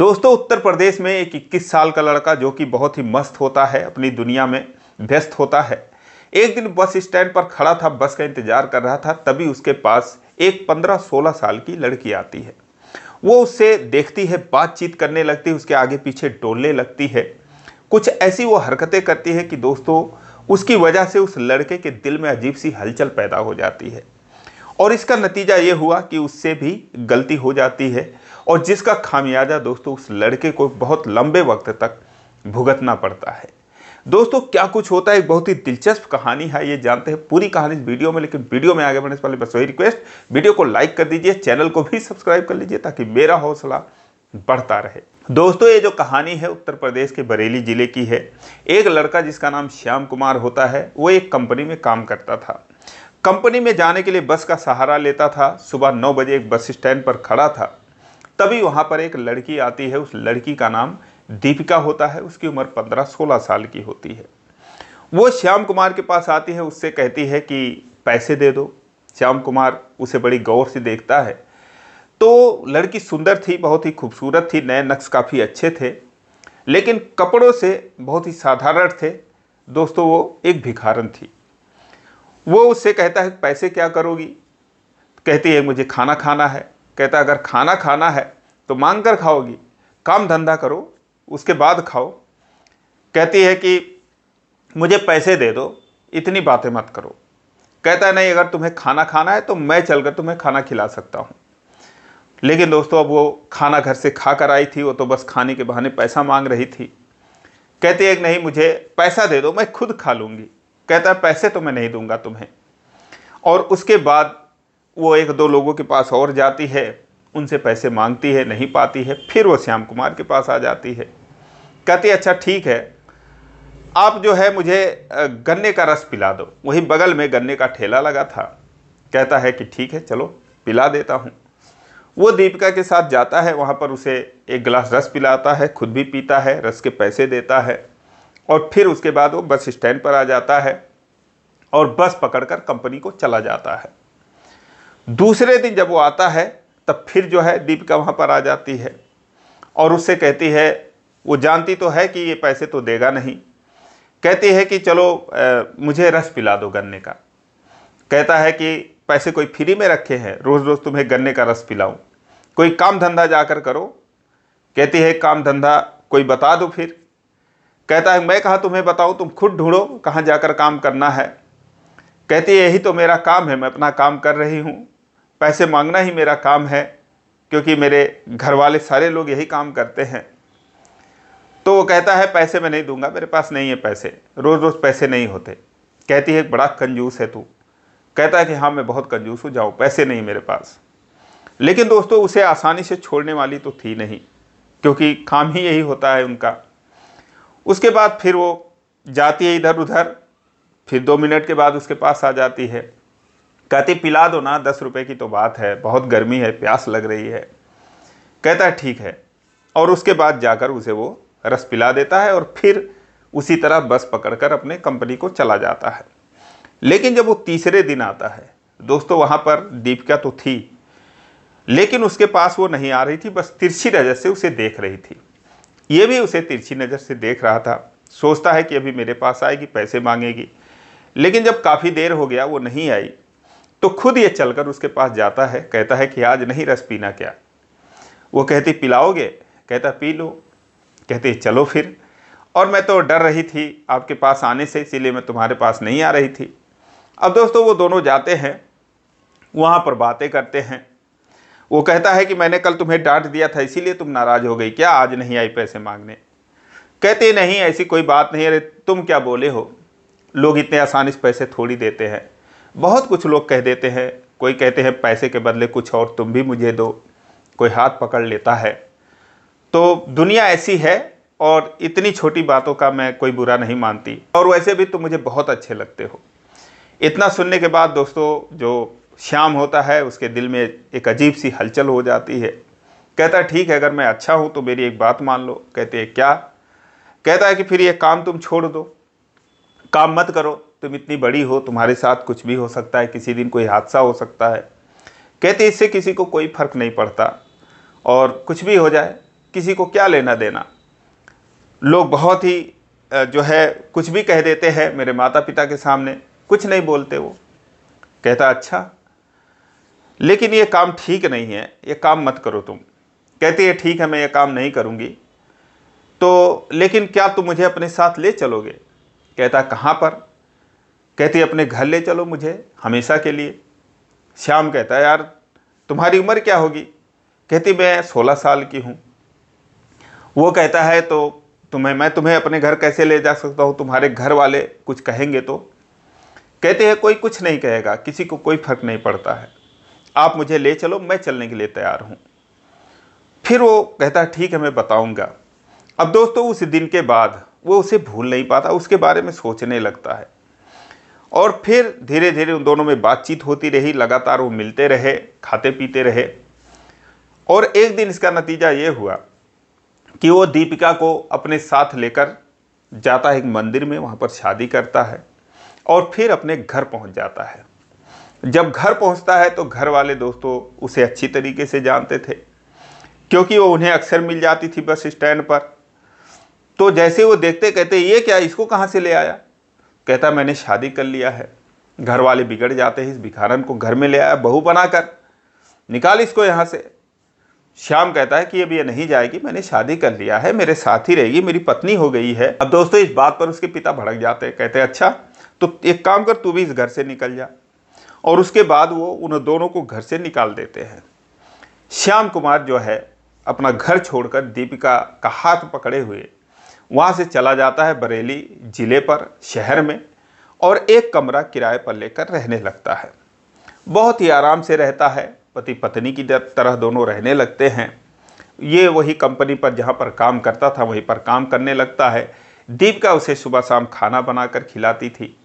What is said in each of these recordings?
दोस्तों, उत्तर प्रदेश में एक 21 साल का लड़का जो कि बहुत ही मस्त होता है, अपनी दुनिया में व्यस्त होता है, एक दिन बस स्टैंड पर खड़ा था, बस का इंतजार कर रहा था। तभी उसके पास एक 15-16 साल की लड़की आती है। वो उससे देखती है, बातचीत करने लगती है, उसके आगे पीछे डोलने लगती है। कुछ ऐसी वो हरकतें करती है कि दोस्तों उसकी वजह से उस लड़के के दिल में अजीब सी हलचल पैदा हो जाती है। और इसका नतीजा ये हुआ कि उससे भी गलती हो जाती है और जिसका खामियाजा दोस्तों उस लड़के को बहुत लंबे वक्त तक भुगतना पड़ता है। दोस्तों, क्या कुछ होता है, एक बहुत ही दिलचस्प कहानी है, ये जानते हैं पूरी कहानी इस वीडियो में। लेकिन वीडियो में आगे बढ़ने से पहले बस वही रिक्वेस्ट, वीडियो को लाइक कर दीजिए, चैनल को भी सब्सक्राइब कर लीजिए ताकि मेरा हौसला बढ़ता रहे। दोस्तों, ये जो कहानी है उत्तर प्रदेश के बरेली जिले की है। एक लड़का जिसका नाम श्याम कुमार होता है, वो एक कंपनी में काम करता था। कंपनी में जाने के लिए बस का सहारा लेता था। सुबह 9 बजे एक बस स्टैंड पर खड़ा था। तभी वहाँ पर एक लड़की आती है। उस लड़की का नाम दीपिका होता है। उसकी उम्र 15-16 साल की होती है। वो श्याम कुमार के पास आती है, उससे कहती है कि पैसे दे दो। श्याम कुमार उसे बड़ी गौर से देखता है। तो लड़की सुंदर थी, बहुत ही खूबसूरत थी, नए नक्श काफ़ी अच्छे थे, लेकिन कपड़ों से बहुत ही साधारण थे। दोस्तों, वो एक भिखारन थी। वो उससे कहता है पैसे क्या करोगी? कहती है मुझे खाना खाना है। कहता है अगर खाना खाना है तो मांग कर खाओगी, काम धंधा करो उसके बाद खाओ। कहती है कि मुझे पैसे दे दो, इतनी बातें मत करो। कहता है नहीं, अगर तुम्हें खाना खाना है तो मैं चलकर तुम्हें खाना खिला सकता हूँ। लेकिन दोस्तों, अब वो खाना घर से खा कर आई थी, वो तो बस खाने के बहाने पैसा मांग रही थी। कहती है नहीं, मुझे पैसा दे दो, मैं खुद खा लूँगी। कहता है पैसे तो मैं नहीं दूंगा तुम्हें। और उसके बाद वो 1-2 लोगों के पास और जाती है, उनसे पैसे मांगती है, नहीं पाती है। फिर वो श्याम कुमार के पास आ जाती है। कहती है अच्छा ठीक है, आप जो है मुझे गन्ने का रस पिला दो। वहीं बगल में गन्ने का ठेला लगा था। कहता है कि ठीक है, चलो पिला देता हूँ। वो दीपिका के साथ जाता है, वहाँ पर उसे एक गिलास रस पिलाता है, खुद भी पीता है, रस के पैसे देता है। और फिर उसके बाद वो बस स्टैंड पर आ जाता है और बस पकड़कर कंपनी को चला जाता है। दूसरे दिन जब वो आता है तब फिर जो है दीपिका वहाँ पर आ जाती है और उससे कहती है, वो जानती तो है कि ये पैसे तो देगा नहीं। कहती है कि चलो मुझे रस पिला दो गन्ने का। कहता है कि पैसे कोई फ्री में रखे हैं, रोज़ रोज़ तुम्हें गन्ने का रस पिलाऊं, कोई काम धंधा जाकर करो। कहती है काम धंधा कोई बता दो फिर। कहता है मैं कहाँ तुम्हें बताऊँ, तुम खुद ढूंढो कहाँ जाकर काम करना है। कहती है यही तो मेरा काम है, मैं अपना काम कर रही हूँ, पैसे मांगना ही मेरा काम है, क्योंकि मेरे घर वाले सारे लोग यही काम करते हैं। तो वो कहता है पैसे मैं नहीं दूंगा, मेरे पास नहीं है पैसे, रोज़ रोज़ पैसे नहीं होते। कहती है बड़ा कंजूस है तू। कहता है कि हाँ मैं बहुत कंजूस हूँ, जाओ पैसे नहीं मेरे पास। लेकिन दोस्तों, उसे आसानी से छोड़ने वाली तो थी नहीं, क्योंकि काम ही यही होता है उनका। उसके बाद फिर वो जाती है इधर उधर। फिर 2 मिनट के बाद उसके पास आ जाती है। कहती पिला दो ना, 10 रुपये की तो बात है, बहुत गर्मी है, प्यास लग रही है। कहता है ठीक है। और उसके बाद जाकर उसे वो रस पिला देता है और फिर उसी तरह बस पकड़कर अपने कंपनी को चला जाता है। लेकिन जब वो तीसरे दिन आता है दोस्तों, वहाँ पर दीपिका तो थी, लेकिन उसके पास वो नहीं आ रही थी, बस तिरछी नज़र से उसे देख रही थी। ये भी उसे तिरछी नज़र से देख रहा था। सोचता है कि अभी मेरे पास आएगी, पैसे मांगेगी। लेकिन जब काफ़ी देर हो गया वो नहीं आई, तो खुद ये चलकर उसके पास जाता है। कहता है कि आज नहीं रस पीना क्या? वो कहती पिलाओगे? कहता पी लो। कहती चलो फिर। और मैं तो डर रही थी आपके पास आने से, इसीलिए मैं तुम्हारे पास नहीं आ रही थी। अब दोस्तों, वो दोनों जाते हैं, वहाँ पर बातें करते हैं। वो कहता है कि मैंने कल तुम्हें डांट दिया था, इसीलिए तुम नाराज़ हो गई क्या, आज नहीं आई पैसे मांगने? कहते नहीं, ऐसी कोई बात नहीं। अरे तुम क्या बोले हो, लोग इतने आसानी से पैसे थोड़ी देते हैं। बहुत कुछ लोग कह देते हैं, कोई कहते हैं पैसे के बदले कुछ और तुम भी मुझे दो, कोई हाथ पकड़ लेता है। तो दुनिया ऐसी है और इतनी छोटी बातों का मैं कोई बुरा नहीं मानती, और वैसे भी तुम मुझे बहुत अच्छे लगते हो। इतना सुनने के बाद दोस्तों, जो श्याम होता है उसके दिल में एक अजीब सी हलचल हो जाती है। कहता है ठीक है, अगर मैं अच्छा हूँ तो मेरी एक बात मान लो। कहते हैं क्या? कहता है कि फिर ये काम तुम छोड़ दो, काम मत करो, तुम इतनी बड़ी हो, तुम्हारे साथ कुछ भी हो सकता है, किसी दिन कोई हादसा हो सकता है। कहते इससे किसी को कोई फर्क नहीं पड़ता, और कुछ भी हो जाए किसी को क्या लेना देना। लोग बहुत ही जो है कुछ भी कह देते हैं मेरे माता पिता के सामने, कुछ नहीं बोलते। वो कहता अच्छा, लेकिन ये काम ठीक नहीं है, ये काम मत करो तुम। कहती है ठीक है, मैं ये काम नहीं करूँगी, तो लेकिन क्या तुम मुझे अपने साथ ले चलोगे? कहता कहाँ पर? कहती अपने घर ले चलो मुझे हमेशा के लिए। श्याम कहता है यार तुम्हारी उम्र क्या होगी? कहती मैं 16 साल की हूँ। वो कहता है तो मैं तुम्हें अपने घर कैसे ले जा सकता हूँ, तुम्हारे घर वाले कुछ कहेंगे तो? कहते हैं कोई कुछ नहीं कहेगा, किसी को कोई फर्क नहीं पड़ता है, आप मुझे ले चलो, मैं चलने के लिए तैयार हूँ। फिर वो कहता है ठीक है मैं बताऊँगा। अब दोस्तों उस दिन के बाद वो उसे भूल नहीं पाता, उसके बारे में सोचने लगता है। और फिर धीरे धीरे उन दोनों में बातचीत होती रही, लगातार वो मिलते रहे, खाते पीते रहे। और एक दिन इसका नतीजा ये हुआ कि वो दीपिका को अपने साथ लेकर जाता है एक मंदिर में, वहाँ पर शादी करता है और फिर अपने घर पहुँच जाता है। जब घर पहुँचता है तो घर वाले दोस्तों उसे अच्छी तरीके से जानते थे, क्योंकि वो उन्हें अक्सर मिल जाती थी बस स्टैंड पर। तो जैसे वो देखते कहते ये क्या, इसको कहाँ से ले आया? कहता मैंने शादी कर लिया है। घर वाले बिगड़ जाते हैं, इस भिखारन को घर में ले आया बहू बनाकर, निकाल इसको यहाँ से। श्याम कहता है कि अब ये नहीं जाएगी, मैंने शादी कर लिया है, मेरे साथ ही रहेगी, मेरी पत्नी हो गई है। अब दोस्तों इस बात पर उसके पिता भड़क जाते हैं, कहते हैं अच्छा तो एक काम कर, तू भी इस घर से निकल जा। और उसके बाद वो उन दोनों को घर से निकाल देते हैं। श्याम कुमार जो है अपना घर छोड़कर दीपिका का हाथ पकड़े हुए वहाँ से चला जाता है बरेली ज़िले पर, शहर में, और एक कमरा किराए पर लेकर रहने लगता है। बहुत ही आराम से रहता है, पति पत्नी की तरह दोनों रहने लगते हैं। ये वही कंपनी पर जहाँ पर काम करता था वहीं पर काम करने लगता है। दीपिका उसे सुबह शाम खाना बनाकर खिलाती थी।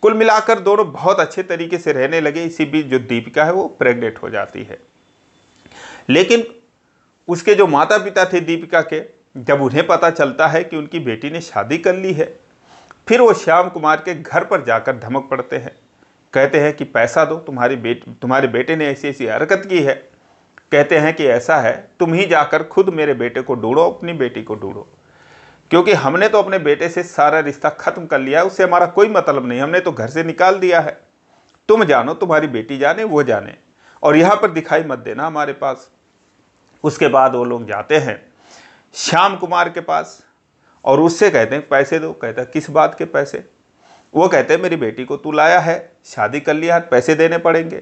कुल मिलाकर दोनों बहुत अच्छे तरीके से रहने लगे। इसी बीच जो दीपिका है वो प्रेग्नेंट हो जाती है। लेकिन उसके जो माता पिता थे दीपिका के, जब उन्हें पता चलता है कि उनकी बेटी ने शादी कर ली है, फिर वो श्याम कुमार के घर पर जाकर धमक पड़ते हैं। कहते हैं कि पैसा दो, तुम्हारे बेटे ने ऐसी ऐसी हरकत की है। कहते हैं कि ऐसा है तुम ही जाकर खुद मेरे बेटे को ढूंढो, अपनी बेटी को ढूंढो, क्योंकि हमने तो अपने बेटे से सारा रिश्ता खत्म कर लिया है, उससे हमारा कोई मतलब नहीं, हमने तो घर से निकाल दिया है। तुम जानो, तुम्हारी बेटी जाने, वो जाने, और यहाँ पर दिखाई मत देना हमारे पास। उसके बाद वो लोग जाते हैं श्याम कुमार के पास और उससे कहते हैं पैसे दो। कहता है किस बात के पैसे? वो कहते हैं मेरी बेटी को तू लाया है, शादी कर लिया है, पैसे देने पड़ेंगे।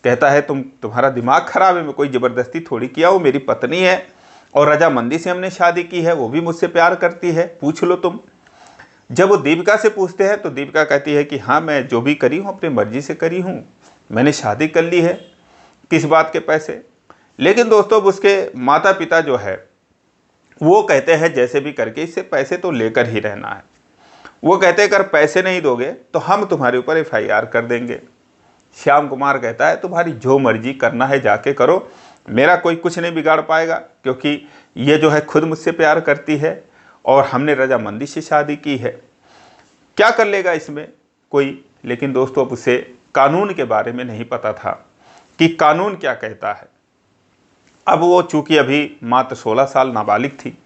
कहता है तुम्हारा दिमाग खराब है, मैं कोई ज़बरदस्ती थोड़ी किया, वो मेरी पत्नी है और रजामंदी से हमने शादी की है, वो भी मुझसे प्यार करती है, पूछ लो तुम। जब वो दीपिका से पूछते हैं तो दीपिका कहती है कि हाँ मैं जो भी करी हूँ अपनी मर्जी से करी हूँ, मैंने शादी कर ली है, किस बात के पैसे? लेकिन दोस्तों उसके माता पिता जो है वो कहते हैं जैसे भी करके इससे पैसे तो लेकर ही रहना है। वो कहते हैं अगर पैसे नहीं दोगे तो हम तुम्हारे ऊपर FIR कर देंगे। श्याम कुमार कहता है तुम्हारी जो मर्जी करना है जाके करो, मेरा कोई कुछ नहीं बिगाड़ पाएगा, क्योंकि ये जो है खुद मुझसे प्यार करती है और हमने रजामंदी से शादी की है, क्या कर लेगा इसमें कोई। लेकिन दोस्तों अब उसे कानून के बारे में नहीं पता था कि कानून क्या कहता है। अब वो चूंकि अभी मात्र 16 साल नाबालिग थी,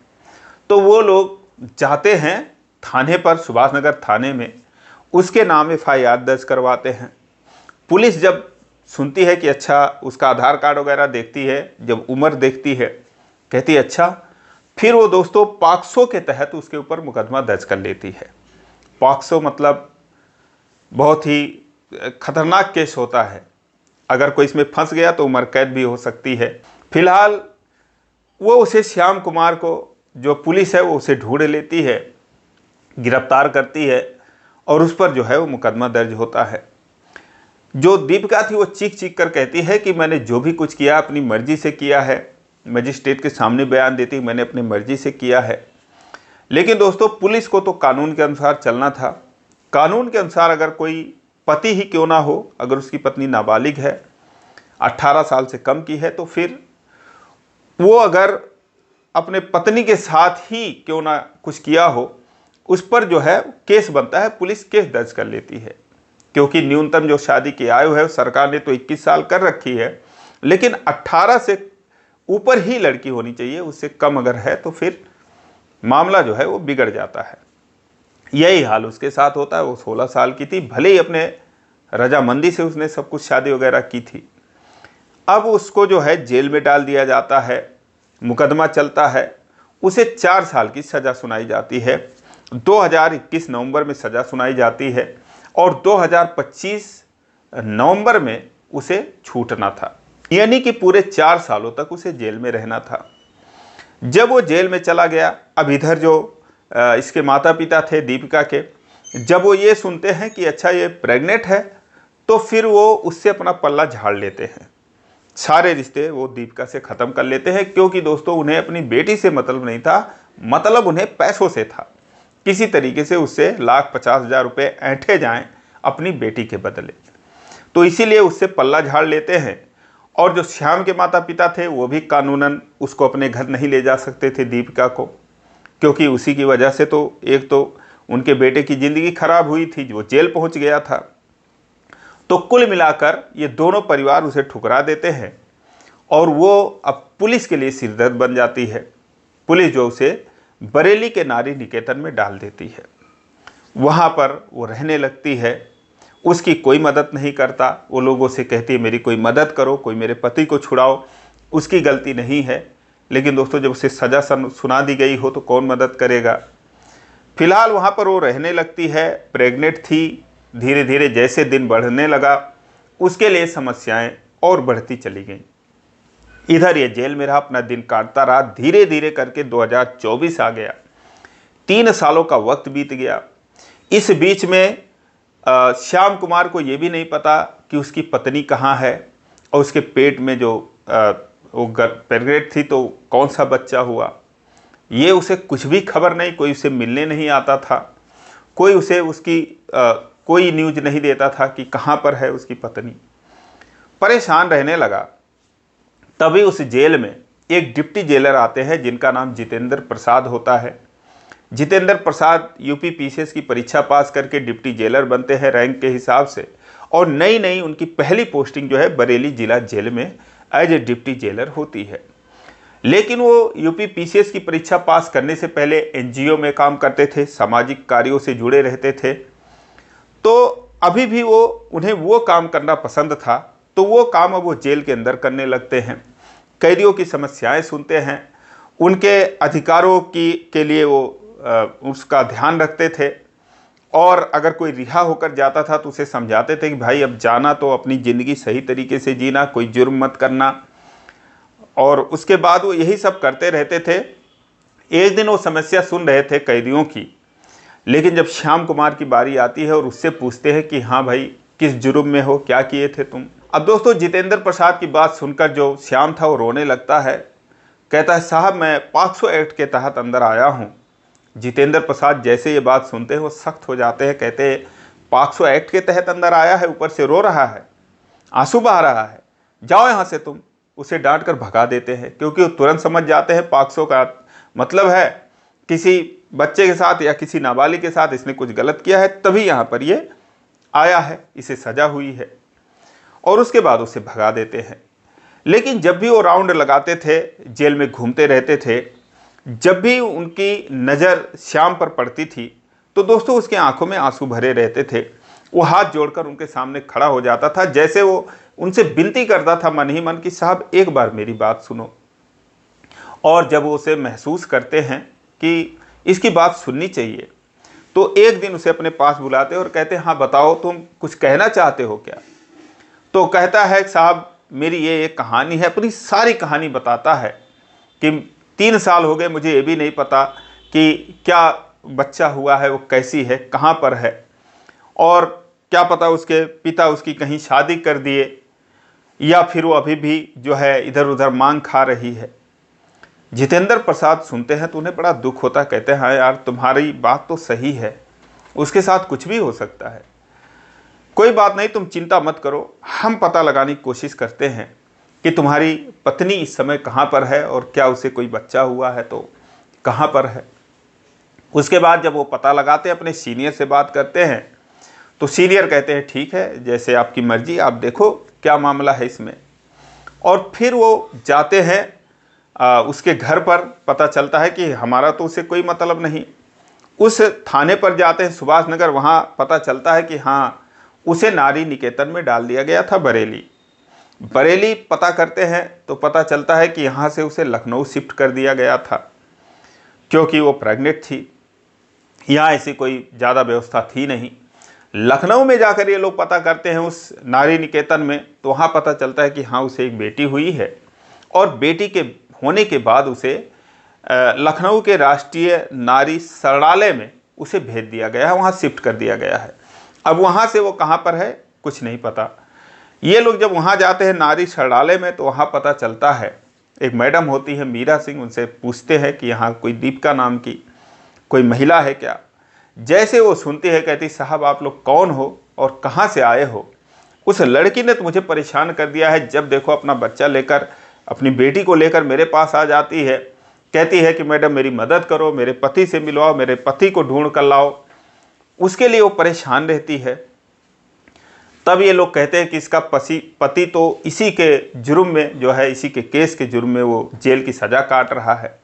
तो वो लोग जाते हैं थाने पर, सुभाष नगर थाने में, उसके नाम FIR दर्ज करवाते हैं। पुलिस जब सुनती है कि अच्छा, उसका आधार कार्ड वगैरह देखती है, जब उम्र देखती है, कहती है अच्छा, फिर वो दोस्तों पॉक्सो के तहत उसके ऊपर मुकदमा दर्ज कर लेती है। पॉक्सो मतलब बहुत ही खतरनाक केस होता है, अगर कोई इसमें फंस गया तो उम्र कैद भी हो सकती है। फिलहाल वो उसे श्याम कुमार को, जो पुलिस है वो उसे ढूंढ लेती है, गिरफ्तार करती है और उस पर जो है वो मुकदमा दर्ज होता है। जो दीपिका थी वो चीख चीख कर कहती है कि मैंने जो भी कुछ किया अपनी मर्जी से किया है, मजिस्ट्रेट के सामने बयान देती मैंने अपनी मर्जी से किया है। लेकिन दोस्तों पुलिस को तो कानून के अनुसार चलना था। कानून के अनुसार अगर कोई पति ही क्यों ना हो, अगर उसकी पत्नी नाबालिग है, 18 साल से कम की है, तो फिर वो अगर अपने पत्नी के साथ ही क्यों ना कुछ किया हो, उस पर जो है केस बनता है, पुलिस केस दर्ज कर लेती है। क्योंकि न्यूनतम जो शादी की आयु है सरकार ने तो 21 साल कर रखी है, लेकिन 18 से ऊपर ही लड़की होनी चाहिए, उससे कम अगर है तो फिर मामला जो है वो बिगड़ जाता है। यही हाल उसके साथ होता है। वो 16 साल की थी, भले ही अपने रजामंदी से उसने सब कुछ शादी वगैरह की थी। अब उसको जो है जेल में डाल दिया जाता है, मुकदमा चलता है, उसे 4 साल की सज़ा सुनाई जाती है। 2021 नवंबर में सज़ा सुनाई जाती है और 2025 नवंबर में उसे छूटना था, यानी कि पूरे 4 सालों तक उसे जेल में रहना था। जब वो जेल में चला गया, अब इधर जो इसके माता पिता थे दीपिका के, जब वो ये सुनते हैं कि अच्छा ये प्रेग्नेंट है, तो फिर वो उससे अपना पल्ला झाड़ लेते हैं। सारे रिश्ते वो दीपिका से ख़त्म कर लेते हैं, क्योंकि दोस्तों उन्हें अपनी बेटी से मतलब नहीं था, मतलब उन्हें पैसों से था। किसी तरीके से उससे 1,50,000 रुपये ऐंठे जाएं अपनी बेटी के बदले, तो इसीलिए उससे पल्ला झाड़ लेते हैं। और जो श्याम के माता पिता थे वो भी कानूनन उसको अपने घर नहीं ले जा सकते थे दीपिका को, क्योंकि उसी की वजह से तो एक तो उनके बेटे की ज़िंदगी खराब हुई थी, वो जेल पहुंच गया था। तो कुल मिलाकर ये दोनों परिवार उसे ठुकरा देते हैं और वो अब पुलिस के लिए सिरदर्द बन जाती है। पुलिस जो उसे बरेली के नारी निकेतन में डाल देती है, वहाँ पर वो रहने लगती है। उसकी कोई मदद नहीं करता, वो लोगों से कहती है मेरी कोई मदद करो, कोई मेरे पति को छुड़ाओ, उसकी गलती नहीं है। लेकिन दोस्तों जब उसे सज़ा सुना दी गई हो तो कौन मदद करेगा। फिलहाल वहाँ पर वो रहने लगती है, प्रेग्नेंट थी। धीरे धीरे जैसे दिन बढ़ने लगा, उसके लिए समस्याएं और बढ़ती चली गईं। इधर ये जेल में रहा, अपना दिन काटता रहा। धीरे धीरे करके 2024 आ गया, 3 सालों का वक्त बीत गया। इस बीच में श्याम कुमार को ये भी नहीं पता कि उसकी पत्नी कहाँ है और उसके पेट में जो वो प्रेग्नेंट थी तो कौन सा बच्चा हुआ, ये उसे कुछ भी खबर नहीं। कोई उसे मिलने नहीं आता था, कोई उसे उसकी कोई न्यूज़ नहीं देता था कि कहाँ पर है उसकी पत्नी। परेशान रहने लगा। तभी उस जेल में एक डिप्टी जेलर आते हैं जिनका नाम जितेंद्र प्रसाद होता है। जितेंद्र प्रसाद यूपी पीसीएस की परीक्षा पास करके डिप्टी जेलर बनते हैं रैंक के हिसाब से, और नई नई उनकी पहली पोस्टिंग जो है बरेली जिला जेल में एज ए डिप्टी जेलर होती है। लेकिन वो यूपी पीसीएस की परीक्षा पास करने से पहले एनजीओ में काम करते थे, सामाजिक कार्यों से जुड़े रहते थे। तो अभी भी उन्हें वो काम करना पसंद था, तो वो काम अब वो जेल के अंदर करने लगते हैं। कैदियों की समस्याएं सुनते हैं, उनके अधिकारों के लिए वो उसका ध्यान रखते थे। और अगर कोई रिहा होकर जाता था तो उसे समझाते थे कि भाई अब जाना तो अपनी ज़िंदगी सही तरीके से जीना, कोई जुर्म मत करना। और उसके बाद वो यही सब करते रहते थे। एक दिन वो समस्या सुन रहे थे कैदियों की, लेकिन जब श्याम कुमार की बारी आती है और उससे पूछते हैं कि हाँ भाई किस जुर्म में हो, क्या किए थे तुम। अब दोस्तों जितेंद्र प्रसाद की बात सुनकर जो श्याम था वो रोने लगता है। कहता है साहब मैं पॉक्सो एक्ट के तहत अंदर आया हूँ। जितेंद्र प्रसाद जैसे ये बात सुनते हैं वो सख्त हो जाते हैं। कहते हैं पॉक्सो एक्ट के तहत अंदर आया है, ऊपर से रो रहा है, आंसू बहा रहा है, जाओ यहाँ से तुम। उसे डांट कर भगा देते हैं, क्योंकि वो तुरंत समझ जाते हैं पॉक्सो का मतलब है किसी बच्चे के साथ या किसी नाबालिग के साथ इसने कुछ गलत किया है, तभी यहाँ पर ये आया है, इसे सजा हुई है। और उसके बाद उसे भगा देते हैं। लेकिन जब भी वो राउंड लगाते थे, जेल में घूमते रहते थे, जब भी उनकी नज़र श्याम पर पड़ती थी तो दोस्तों उसकी आंखों में आंसू भरे रहते थे। वो हाथ जोड़कर उनके सामने खड़ा हो जाता था, जैसे वो उनसे विनती करता था मन ही मन कि साहब एक बार मेरी बात सुनो। और जब वो उसे महसूस करते हैं कि इसकी बात सुननी चाहिए, तो एक दिन उसे अपने पास बुलाते और कहते हैं हाँ बताओ तुम कुछ कहना चाहते हो क्या। तो कहता है साहब मेरी ये एक कहानी है, अपनी सारी कहानी बताता है कि 3 साल हो गए, मुझे ये भी नहीं पता कि क्या बच्चा हुआ है, वो कैसी है, कहाँ पर है, और क्या पता उसके पिता उसकी कहीं शादी कर दिए या फिर वो अभी भी जो है इधर उधर मांग खा रही है। जितेंद्र प्रसाद सुनते हैं तो उन्हें बड़ा दुख होता। कहते हैं हाँ यार तुम्हारी बात तो सही है, उसके साथ कुछ भी हो सकता है। कोई बात नहीं, तुम चिंता मत करो, हम पता लगाने की कोशिश करते हैं कि तुम्हारी पत्नी इस समय कहाँ पर है और क्या उसे कोई बच्चा हुआ है तो कहाँ पर है। उसके बाद जब वो पता लगाते हैं, अपने सीनियर से बात करते हैं, तो सीनियर कहते हैं ठीक है जैसे आपकी मर्जी, आप देखो क्या मामला है इसमें। और फिर वो जाते हैं उसके घर पर पता चलता है कि हमारा तो उसे कोई मतलब नहीं। उस थाने पर जाते हैं सुभाष नगर, वहाँ पता चलता है कि हाँ, उसे नारी निकेतन में डाल दिया गया था बरेली। बरेली पता करते हैं तो पता चलता है कि यहाँ से उसे लखनऊ शिफ्ट कर दिया गया था, क्योंकि वो प्रेग्नेंट थी। यहाँ ऐसी कोई ज़्यादा व्यवस्था थी नहीं। लखनऊ में जाकर ये लोग पता करते हैं उस नारी निकेतन में, तो वहाँ पता चलता है कि हाँ, उसे एक बेटी हुई है, और बेटी के होने के बाद उसे लखनऊ के राष्ट्रीय नारी शरणालय में उसे भेज दिया गया है, वहाँ शिफ्ट कर दिया गया है। अब वहाँ से वो कहाँ पर है कुछ नहीं पता। ये लोग जब वहाँ जाते हैं नारी शरणालय में, तो वहाँ पता चलता है, एक मैडम होती है मीरा सिंह, उनसे पूछते हैं कि यहाँ कोई दीपिका नाम की कोई महिला है क्या। जैसे वो सुनती है, कहती साहब आप लोग कौन हो और कहाँ से आए हो? उस लड़की ने तो मुझे परेशान कर दिया है, जब देखो अपना बच्चा लेकर, अपनी बेटी को लेकर मेरे पास आ जाती है, कहती है कि मैडम मेरी मदद करो, मेरे पति से मिलवाओ, मेरे पति को ढूंढ कर लाओ। उसके लिए वो परेशान रहती है। तब ये लोग कहते हैं कि इसका पति तो इसी के जुर्म में जो है, इसी के केस के जुर्म में वो जेल की सज़ा काट रहा है।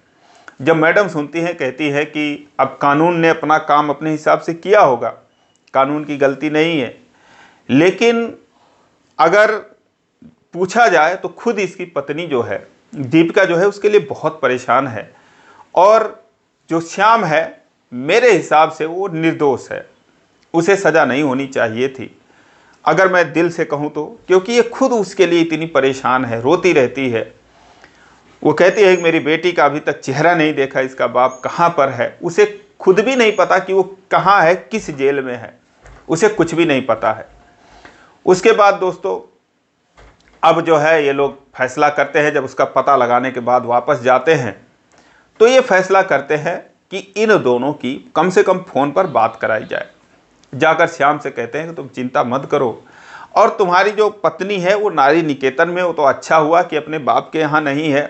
जब मैडम सुनती हैं, कहती है कि अब कानून ने अपना काम अपने हिसाब से किया होगा, कानून की गलती नहीं है, लेकिन अगर पूछा जाए तो खुद इसकी पत्नी जो है दीपिका जो है उसके लिए बहुत परेशान है। और जो श्याम है मेरे हिसाब से वो निर्दोष है, उसे सज़ा नहीं होनी चाहिए थी, अगर मैं दिल से कहूँ तो, क्योंकि ये खुद उसके लिए इतनी परेशान है, रोती रहती है। वो कहती है कि मेरी बेटी का अभी तक चेहरा नहीं देखा, इसका बाप कहाँ पर है, उसे खुद भी नहीं पता कि वो कहाँ है, किस जेल में है, उसे कुछ भी नहीं पता है। उसके बाद दोस्तों अब जो है ये लोग फैसला करते हैं, जब उसका पता लगाने के बाद वापस जाते हैं, तो ये फैसला करते हैं कि इन दोनों की कम से कम फ़ोन पर बात कराई जाए। जाकर श्याम से कहते हैं कि तुम चिंता मत करो, और तुम्हारी जो पत्नी है वो नारी निकेतन में, वो तो अच्छा हुआ कि अपने बाप के यहाँ नहीं है,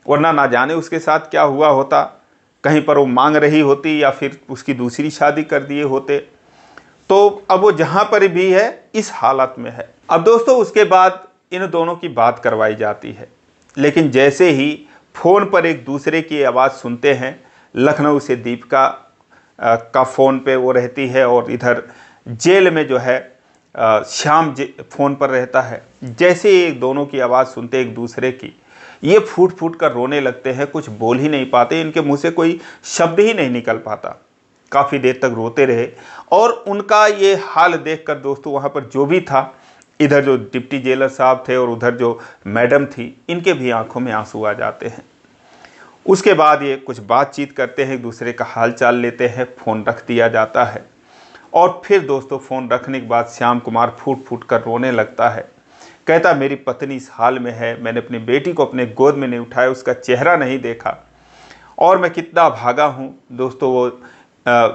वरना ना जाने उसके साथ क्या हुआ होता, कहीं पर वो मांग रही होती या फिर उसकी दूसरी शादी कर दिए होते। तो अब वो जहाँ पर भी है इस हालत में है। अब दोस्तों उसके बाद इन दोनों की बात करवाई जाती है, लेकिन जैसे ही फ़ोन पर एक दूसरे की आवाज़ सुनते हैं, लखनऊ से दीपिका का फ़ोन पे वो रहती है, और इधर जेल में जो है श्याम फ़ोन पर रहता है। जैसे ही एक दोनों की आवाज़ सुनते एक दूसरे की, ये फूट फूट कर रोने लगते हैं, कुछ बोल ही नहीं पाते, इनके मुंह से कोई शब्द ही नहीं निकल पाता। काफ़ी देर तक रोते रहे, और उनका ये हाल देखकर दोस्तों वहाँ पर जो भी था, इधर जो डिप्टी जेलर साहब थे और उधर जो मैडम थी, इनके भी आंखों में आंसू आ जाते हैं। उसके बाद ये कुछ बातचीत करते हैं, एक दूसरे का हाल चाल लेते हैं, फ़ोन रख दिया जाता है। और फिर दोस्तों फ़ोन रखने के बाद श्याम कुमार फूट फूट कर रोने लगता है, कहता मेरी पत्नी इस हाल में है, मैंने अपनी बेटी को अपने गोद में नहीं उठाया, उसका चेहरा नहीं देखा, और मैं कितना भागा हूँ। दोस्तों वो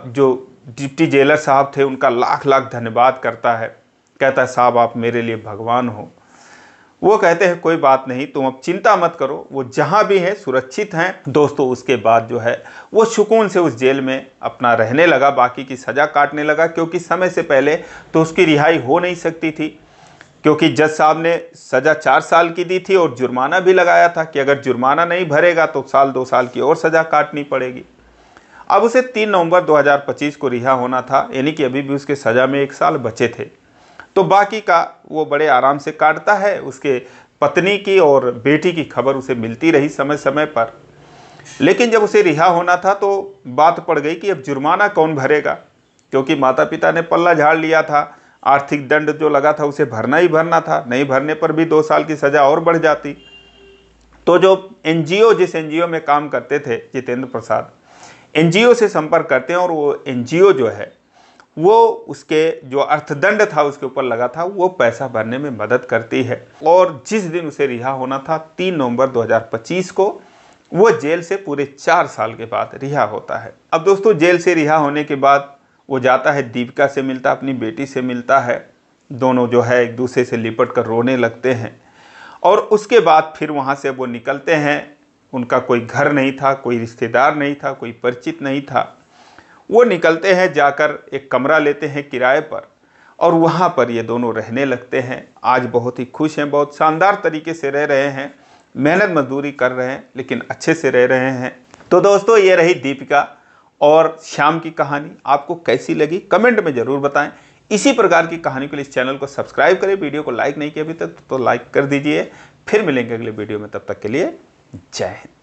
जो डिप्टी जेलर साहब थे उनका लाख लाख धन्यवाद करता है, कहता है साहब आप मेरे लिए भगवान हो। वो कहते हैं कोई बात नहीं, तुम अब चिंता मत करो, वो जहाँ भी हैं सुरक्षित हैं। दोस्तों उसके बाद जो है वो सुकून से उस जेल में अपना रहने लगा, बाकी की सज़ा काटने लगा, क्योंकि समय से पहले तो उसकी रिहाई हो नहीं सकती थी, क्योंकि जज साहब ने सज़ा 4 साल की दी थी और जुर्माना भी लगाया था कि अगर जुर्माना नहीं भरेगा तो 1-2 साल की और सज़ा काटनी पड़ेगी। अब उसे 3 नवंबर 2025 को रिहा होना था, यानी कि अभी भी उसके सज़ा में 1 साल बचे थे। तो बाकी का वो बड़े आराम से काटता है। उसके पत्नी की और बेटी की खबर उसे मिलती रही समय समय पर, लेकिन जब उसे रिहा होना था तो बात पड़ गई कि अब जुर्माना कौन भरेगा, क्योंकि माता पिता ने पल्ला झाड़ लिया था, आर्थिक दंड जो लगा था उसे भरना ही भरना था, नहीं भरने पर भी 2 साल की सज़ा और बढ़ जाती। तो जो NGO, जिस NGO में काम करते थे जितेंद्र प्रसाद, NGO से संपर्क करते हैं, और वो NGO जो है वो उसके जो अर्थदंड था उसके ऊपर लगा था, वो पैसा भरने में मदद करती है। और जिस दिन उसे रिहा होना था 3 नवंबर 2025 को, वो जेल से पूरे 4 साल के बाद रिहा होता है। अब दोस्तों जेल से रिहा होने के बाद वो जाता है, दीपिका से मिलता, अपनी बेटी से मिलता है, दोनों जो है एक दूसरे से लिपट कर रोने लगते हैं। और उसके बाद फिर वहाँ से वो निकलते हैं। उनका कोई घर नहीं था, कोई रिश्तेदार नहीं था, कोई परिचित नहीं था। वो निकलते हैं, जाकर एक कमरा लेते हैं किराए पर, और वहाँ पर ये दोनों रहने लगते हैं। आज बहुत ही खुश हैं, बहुत शानदार तरीके से रह रहे हैं। मेहनत मजदूरी कर रहे हैं लेकिन अच्छे से रह रहे हैं। तो दोस्तों, ये रही दीपिका और श्याम की कहानी। आपको कैसी लगी कमेंट में ज़रूर बताएं। इसी प्रकार की कहानी के लिए इस चैनल को सब्सक्राइब करें। वीडियो को लाइक नहीं किया अभी तक तो लाइक कर दीजिए। फिर मिलेंगे अगले वीडियो में, तब तक के लिए जय हिंद।